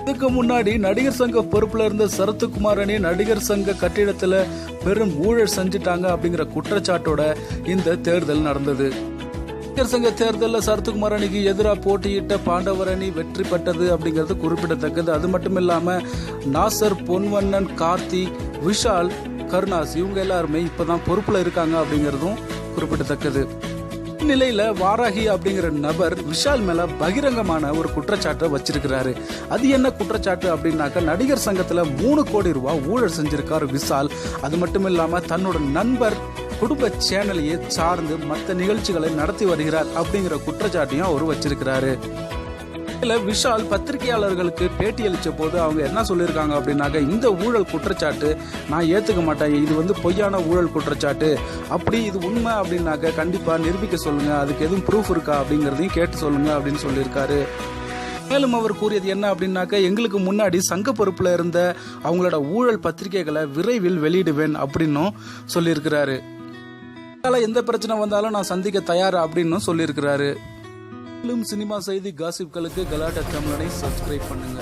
இதுக்கு முன்னாடி நடிகர் சங்க பொறுப்புல இருந்த சரத்குமாரனே நடிகர் சங்க கட்டிடத்துல பெரும் ஊழல் செஞ்சுட்டாங்க அப்படிங்கிற குற்றச்சாட்டோட இந்த தேர்தல் நடந்தது. நடிகர் சங்க தேர்தலில் சரத்குமார் அணிக்கு எதிராக போட்டியிட்ட பாண்டவர் அணி வெற்றி பெற்றது அப்படிங்கிறது குறிப்பிடத்தக்கது. அது மட்டும் இல்லாம நாசர், பொன்வண்ணன், கார்த்திக், விஷால், கருணாஸ் இவங்க எல்லாருமே இப்பதான் பொறுப்புல இருக்காங்க அப்படிங்கிறதும் குறிப்பிடத்தக்கது. நிலையில வாராகி அப்படிங்கிற நபர் விஷால் மேல பகிரங்கமான ஒரு குற்றச்சாட்டை வச்சிருக்கிறாரு. அது என்ன குற்றச்சாட்டு அப்படின்னாக்க, நடிகர் சங்கத்துல 3 கோடி ரூபாய் ஊழல் செஞ்சிருக்காரு விஷால். அது மட்டும் இல்லாம தன்னோட நண்பர் குடும்ப சேனலையே சார்ந்து மற்ற நிகழ்ச்சிகளை நடத்தி வருகிறார் அப்படிங்கிற குற்றச்சாட்டையும் அவர் வச்சிருக்கிறாரு. விஷால் பத்திரிகையாளர்களுக்கு பேட்டி அளிச்ச போது அவங்க என்ன சொல்லியிருக்காங்க அப்படின்னாக்க, இந்த ஊழல் குற்றச்சாட்டு நான் ஏத்துக்க மாட்டேன், இது பொய்யான ஊழல் குற்றச்சாட்டு, அப்படி இது உண்மை அப்படின்னாக்க கண்டிப்பா நிரூபிக்க சொல்லுங்க, அதுக்கு எதுவும் ப்ரூஃப் இருக்கா அப்படிங்கறதையும் கேட்டு சொல்லுங்க அப்படின்னு சொல்லியிருக்காரு. மேலும் அவர் கூறியது என்ன அப்படின்னாக்க, எங்களுக்கு முன்னாடி சங்க பொறுப்புல இருந்த அவங்களோட ஊழல் பத்திரிகைகளை விரைவில் வெளியிடுவேன் அப்படின்னும் சொல்லியிருக்கிறாரு. எந்த பிரச்சனை வந்தாலும் நான் சந்திக்க தயார் அப்படின்னு சொல்லியிருக்கிறாரு. சினிமா செய்தி காசிப்களுக்கு கலாட்டா தமிழனை சப்ஸ்கிரைப் பண்ணுங்க.